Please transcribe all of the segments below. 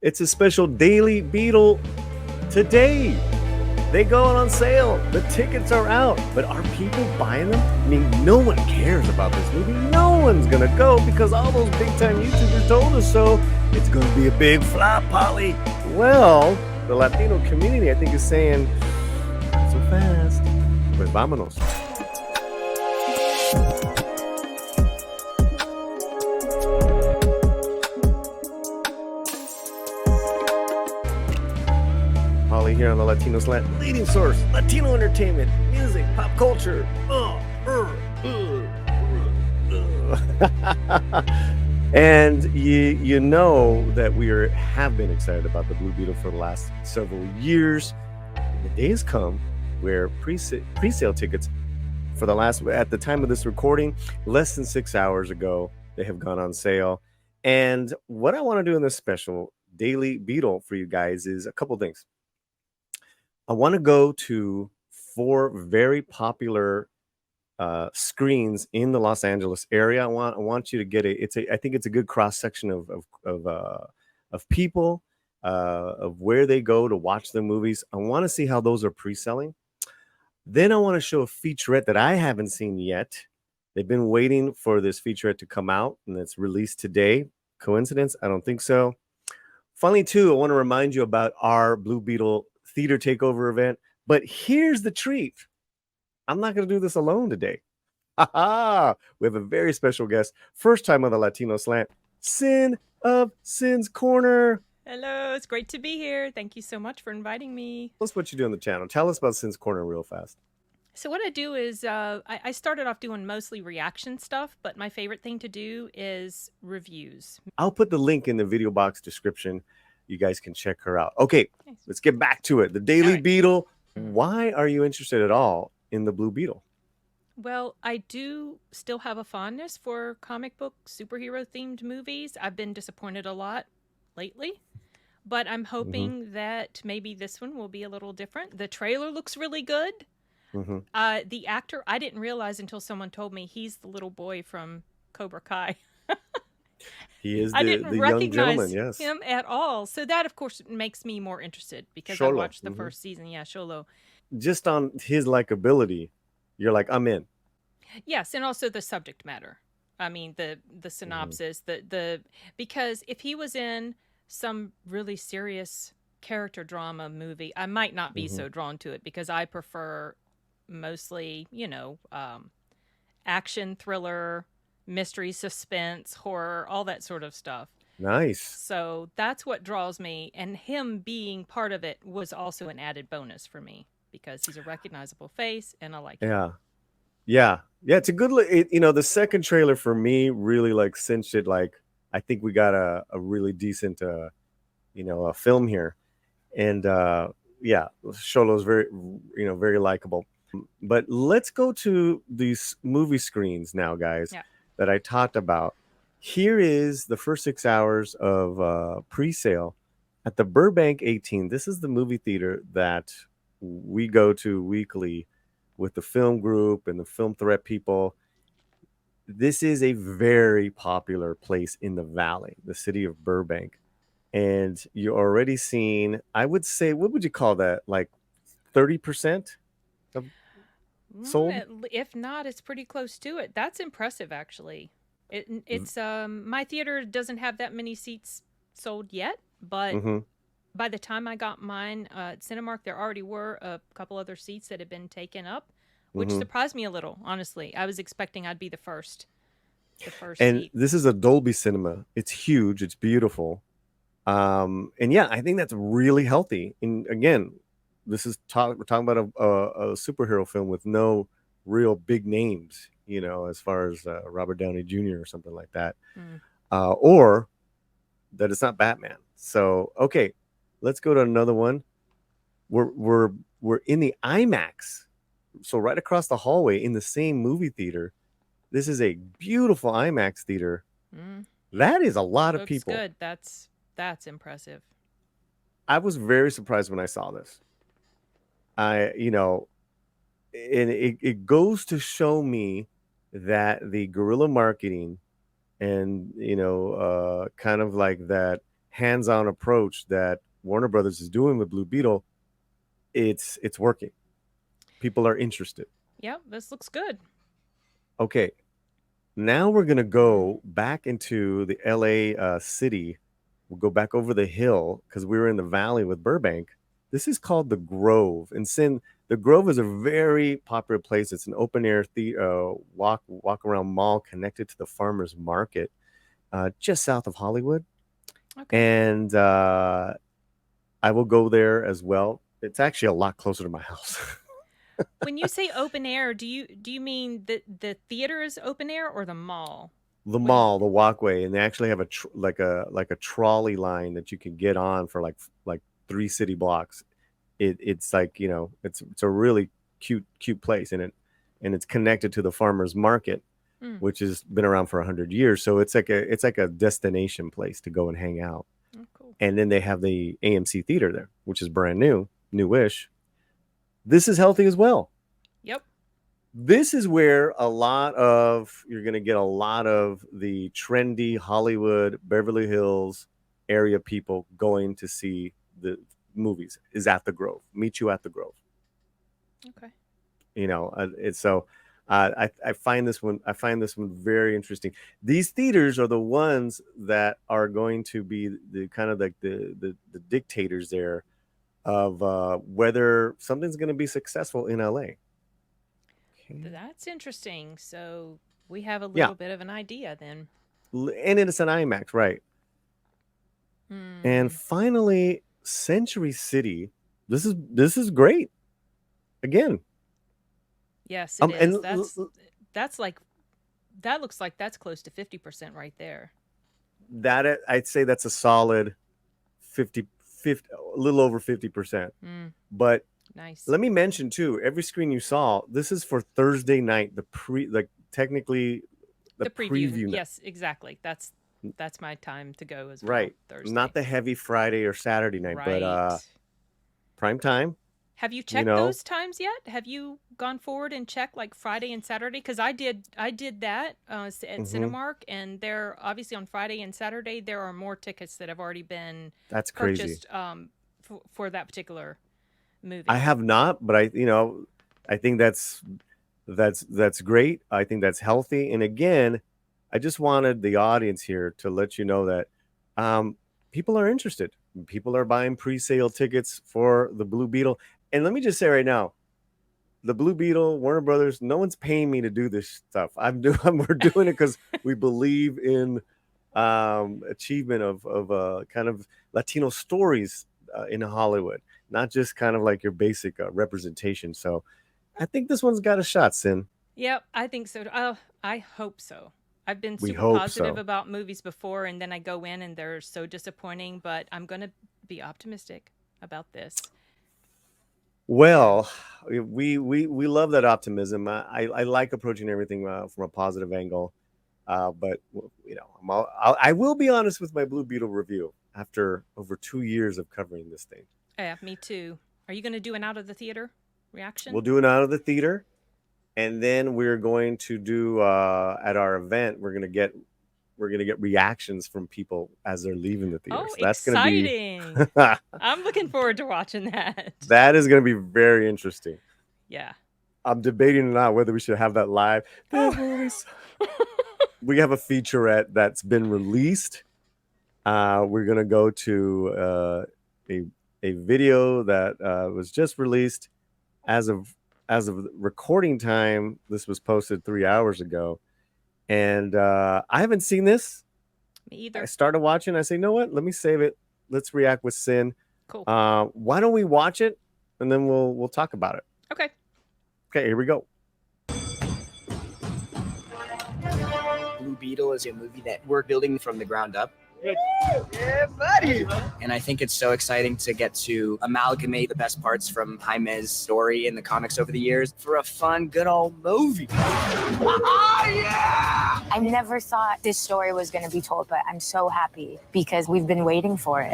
It's a special daily Beetle today. They go on sale. The tickets are out. But are people buying them? I mean, no one cares about this movie. No one's going to go because all those big time YouTubers told us so. It's going to be a big flop, Paulie. Well, the Latino community, I think, is saying, not so fast. Pues vámonos. Paulie here on the Latino Slant, leading source, Latino entertainment, music, pop culture. And you know that we have been excited about the Blue Beetle for the last several years. And the day has come where pre-sale tickets for at the time of this recording, less than 6 hours ago, they have gone on sale. And what I want to do in this special daily Beetle for you guys is a couple things. I want to go to 4 very popular screens in the Los Angeles area. I want you to get I think it's a good cross section of people, of where they go to watch the movies. I want to see how those are pre-selling. Then I want to show a featurette that I haven't seen yet. They've been waiting for this featurette to come out, and it's released today. Coincidence? I don't think so. Finally, too, I want to remind you about our Blue Beetle Theater Takeover event. But here's the treat. I'm not going to do this alone today. We have a very special guest. First time on the Latino Slant, Sin of Sin's Corner. Hello, it's great to be here. Thank you so much for inviting me. Tell us what you do on the channel. Tell us about Sin's Corner real fast. So what I do is I started off doing mostly reaction stuff, but my favorite thing to do is reviews. I'll put the link in the video box description. You guys can check her out. Okay, nice. Let's get back to it. The Daily Beetle. Why are you interested at all in the Blue Beetle? Well, I do still have a fondness for comic book superhero themed movies. I've been disappointed a lot lately, but I'm hoping that maybe this one will be a little different. The trailer looks really good. The actor, I didn't realize until someone told me he's the little boy from Cobra Kai. He is the young gentleman, yes. Him at all. So that, of course, makes me more interested because I watched the first season. Yeah, Sholo. Just on his likability, you're like, I'm in. Yes, and also the subject matter. I mean, the synopsis, because if he was in some really serious character drama movie, I might not be so drawn to it because I prefer mostly, action, thriller, mystery, suspense, horror, all that sort of stuff. Nice. So that's what draws me, and him being part of it was also an added bonus for me because he's a recognizable face and I like him. Yeah, it's a good the second trailer for me really cinched it. I think we got a really decent a film here. And Sholo's very likable. But let's go to these movie screens now, guys, that I talked about. Here is the first 6 hours of pre-sale at the Burbank 18. This is the movie theater that we go to weekly with the film group and the Film Threat people. This is a very popular place in the Valley, the city of Burbank. And you're already seeing, I would say, what would you call that? Like 30% of sold? If not, it's pretty close to it. That's impressive, actually. It's my theater doesn't have that many seats sold yet, but by the time I got mine at Cinemark, there already were a couple other seats that had been taken up, which surprised me a little, honestly. I was expecting I'd be the first and seat. This is a Dolby Cinema. It's huge. It's beautiful. And yeah, I think that's really healthy. And again, this is we're talking about a superhero film with no real big names, as far as Robert Downey Jr. or something like that, or that it's not Batman. So okay, let's go to another one. We're in the IMAX, so right across the hallway in the same movie theater. This is a beautiful IMAX theater. That is a lot of people. Good. That's impressive. I was very surprised when I saw this. And it goes to show me that the guerrilla marketing and kind of like that hands-on approach that Warner Brothers is doing with Blue Beetle, it's working. People are interested. Yep, this looks good. Okay, now we're gonna go back into the LA city. We'll go back over the hill because we were in the valley with Burbank. This is called the Grove, and the Grove is a very popular place. It's an open air walk around mall connected to the farmers market, just south of Hollywood. Okay. And I will go there as well. It's actually a lot closer to my house. When you say open air, do you mean the theater is open air or the mall? The What do you, mall, the walkway, and they actually have like a trolley line that you can get on for like 3 city blocks. It's like, it's a really cute place, and it's connected to the farmers market, which has been around for 100 years. So it's like a destination place to go and hang out. oh, cool. And then they have the AMC theater there, which is brand newish. This is healthy as well. Yep. This is where you're going to get a lot of the trendy Hollywood, Beverly Hills area people going to see the movies, is at the Grove. Meet you at the Grove. Okay. It's so I find this one very interesting. These theaters are the ones that are going to be the kind of like the dictators there of whether something's going to be successful in LA. Okay. That's interesting. So we have a little bit of an idea then. And it's an IMAX, right? And finally, Century City. This is great. Again. Yes, it is. That looks like that's close to 50% right there. That I'd say that's a solid 50, a little over 50%. But nice. Let me mention too, every screen you saw, this is for Thursday night, technically the preview night. Yes, exactly. That's my time to go as well. Right. Thursday. Not the heavy Friday or Saturday night, but prime time. Have you checked those times yet? Have you gone forward and checked like Friday and Saturday? Because I did that at Cinemark, and there obviously on Friday and Saturday there are more tickets that have already been purchased for that particular movie. I have not, but I think that's great. I think that's healthy. And again, I just wanted the audience here to let you know that people are interested. People are buying pre-sale tickets for the Blue Beetle. And let me just say right now, the Blue Beetle, Warner Brothers, no one's paying me to do this stuff. We're doing it because we believe in achievement of kind of Latino stories in Hollywood, not just kind of like your basic representation. So I think this one's got a shot, Sin. Yep, I think so. I hope so. I've been super positive about movies before, and then I go in and they're so disappointing, but I'm going to be optimistic about this. Well, we love that optimism. I like approaching everything from a positive angle, but I will be honest with my Blue Beetle review after over 2 years of covering this thing. Yeah, me too. Are you going to do an out of the theater reaction? We'll do an out of the theater, and then we're going to do at our event. We're gonna get reactions from people as they're leaving the theater. Oh, so that's exciting! I'm looking forward to watching that. That is going to be very interesting. Yeah. I'm debating now whether we should have that live. We have a featurette that's been released. We're going to go to a video that was just released as of recording time. This was posted 3 hours ago. And I haven't seen this. Me either. I started watching. I say, you know what? Let me save it. Let's react with Sin. Cool. Why don't we watch it and then we'll talk about it? Okay. Okay, here we go. Blue Beetle is a movie that we're building from the ground up. Yeah, buddy. And I think it's so exciting to get to amalgamate the best parts from Jaime's story in the comics over the years for a fun, good old movie. Yeah! I never thought this story was going to be told, but I'm so happy because we've been waiting for it.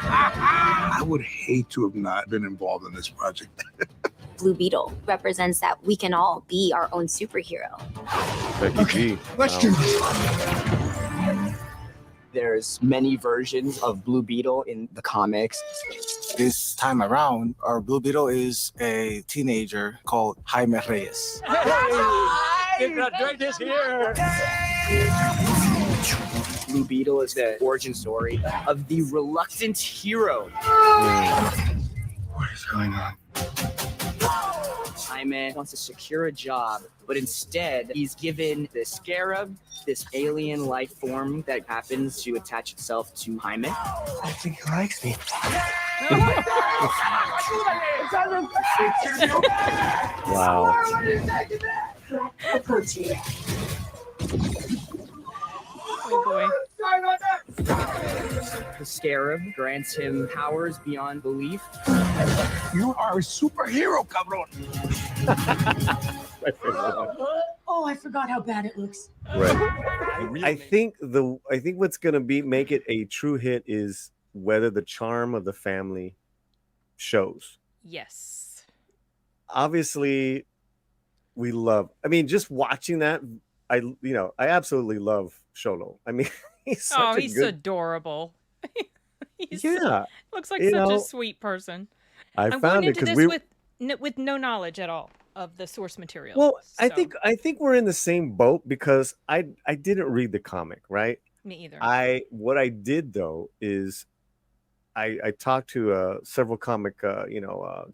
I would hate to have not been involved in this project. Blue Beetle represents that we can all be our own superhero. Okay, let's do this. There's many versions of Blue Beetle in the comics. This time around, our Blue Beetle is a teenager called Jaime Reyes. Featurette is here. Blue Beetle is the origin story of the reluctant hero. What is going on? Jaime wants to secure a job, but instead he's given the scarab, this alien life form that happens to attach itself to Jaime. I think he likes me. Wow. Oh boy. The scarab grants him powers beyond belief. You are a superhero, cabron. Oh, I forgot how bad it looks. Right. I think what's gonna make it a true hit is whether the charm of the family shows. Yes. Obviously, we love. I mean, just watching that, I absolutely love Sholo. I mean, he's He's adorable. He's yeah. looks like such a sweet person. I'm found going it into because this with no knowledge at all of the source material. Well, so. I think we're in the same boat because I didn't read the comic, right? Me either. What I did though is I talked to several comic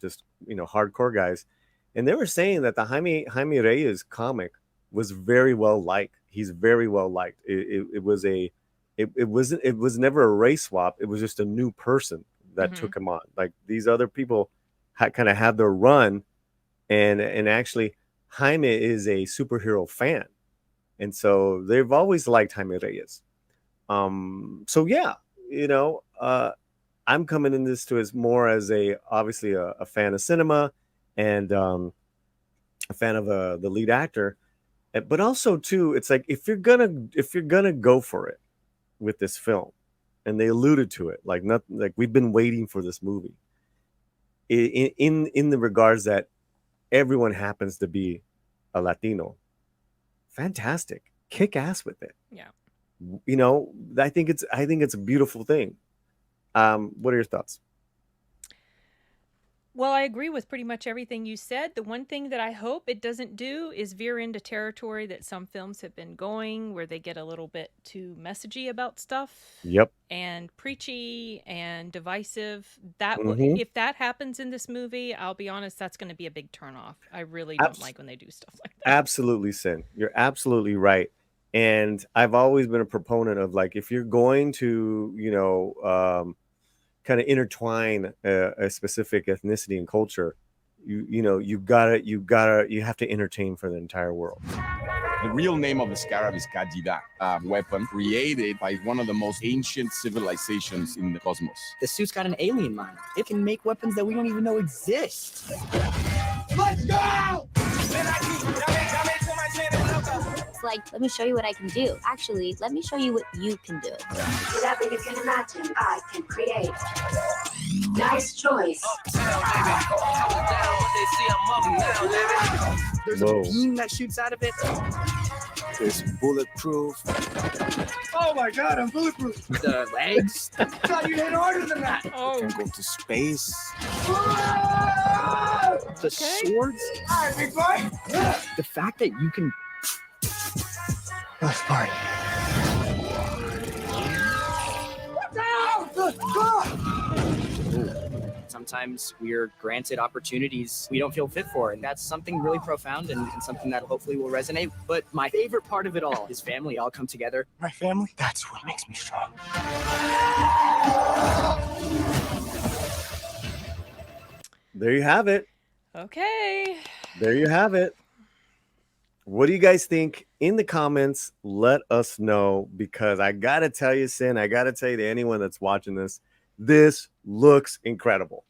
just hardcore guys, and they were saying that the Jaime Reyes comic was very well liked. He's very well liked. It was never a race swap. It was just a new person that took him on. Like these other people kind of had their run, and actually Jaime is a superhero fan, and so they've always liked Jaime Reyes. So yeah, I'm coming in this to as more as obviously a fan of cinema and a fan of the lead actor, but also too, it's like if you're gonna go for it with this film, and they alluded to it, like nothing, like we've been waiting for this movie. In the regards that everyone happens to be a Latino, fantastic, kick ass with it. Yeah. I think it's a beautiful thing. What are your thoughts? Well, I agree with pretty much everything you said. The one thing that I hope it doesn't do is veer into territory that some films have been going, where they get a little bit too messagey about stuff. Yep. And preachy and divisive. That if that happens in this movie, I'll be honest, that's going to be a big turnoff. I really don't like when they do stuff like that. Absolutely, Sin. You're absolutely right. And I've always been a proponent of, like, if you're going to, kind of intertwine a specific ethnicity and culture, you have to entertain for the entire world. The real name of the scarab is Kajida, a weapon created by one of the most ancient civilizations in the cosmos. The suit's got an alien mind. It can make weapons that we don't even know exist. Let's go! It's like, let me show you what I can do. Actually, let me show you what you can do. Whatever you can imagine, I can create. Nice choice. There's Whoa. a beam that shoots out of it. It's bulletproof. Oh my God, I'm bulletproof. The legs. I thought you hit harder than that. Oh, Can go to space. The swords. All right, big boy. The fact that you can. Let's party. Sometimes we're granted opportunities we don't feel fit for, and that's something really profound and something that hopefully will resonate. But my favorite part of it all is family all come together. My family, that's what makes me strong. There you have it. okay. There you have it. What do you guys think? In the comments, let us know, because I gotta tell you, Sin, I gotta tell you to anyone that's watching this looks incredible.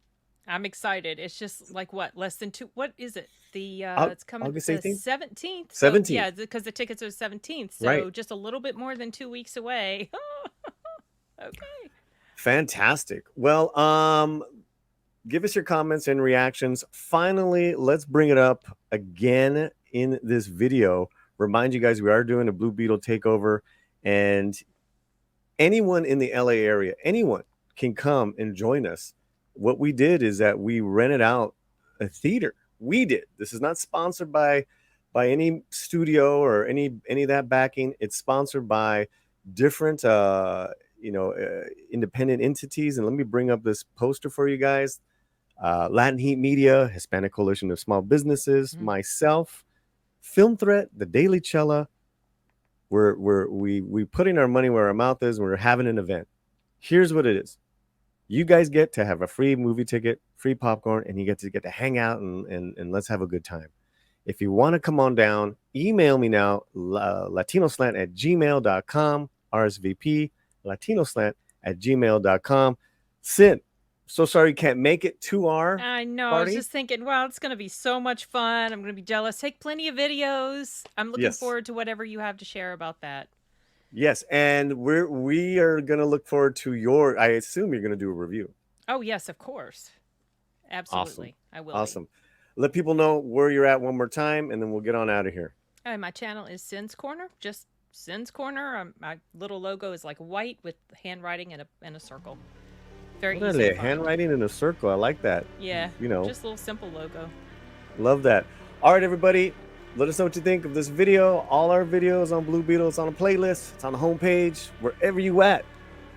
I'm excited. It's just like less than 2. What is it? It's coming August the 18th? 17th. 17th. Yeah, because the tickets are 17th. So Right. just a little bit more than 2 weeks away. Okay. Fantastic. Well, give us your comments and reactions. Finally, let's bring it up again in this video. Remind you guys, we are doing a Blue Beetle takeover, and anyone in the LA area, anyone can come and join us. What we did is that we rented out a theater. We did. This is not sponsored by any studio or any of that backing. It's sponsored by different independent entities. And let me bring up this poster for you guys. Latin Heat Media, Hispanic Coalition of Small Businesses, myself, Film Threat, The Daily Cella. We putting our money where our mouth is. We're having an event. Here's what it is. You guys get to have a free movie ticket, free popcorn, and you get to hang out and let's have a good time. If you want to come on down, email me now, latinoslant@gmail.com, RSVP, latinoslant@gmail.com. Sin, so sorry you can't make it to our I know. party. I was just thinking, wow, it's going to be so much fun. I'm going to be jealous. Take plenty of videos. I'm looking Yes. forward to whatever you have to share about that. Yes, and we are going to look forward to your, I assume you're going to do a review. Oh, yes, of course. Absolutely. I will. Awesome. Let people know where you're at one more time, and then we'll get on out of here. My channel is Sin's Corner, just Sin's Corner. My little logo is like white with handwriting in a circle. Very easy to find. Handwriting in a circle. I like that. Yeah. You know, just a little simple logo. Love that. All right, everybody. Let us know what you think of this video. All our videos on Blue Beetle. It's on a playlist. It's on the homepage. Wherever you at.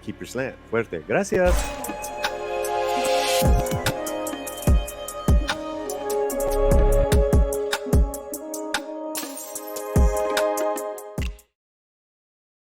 Keep your slant fuerte. Gracias.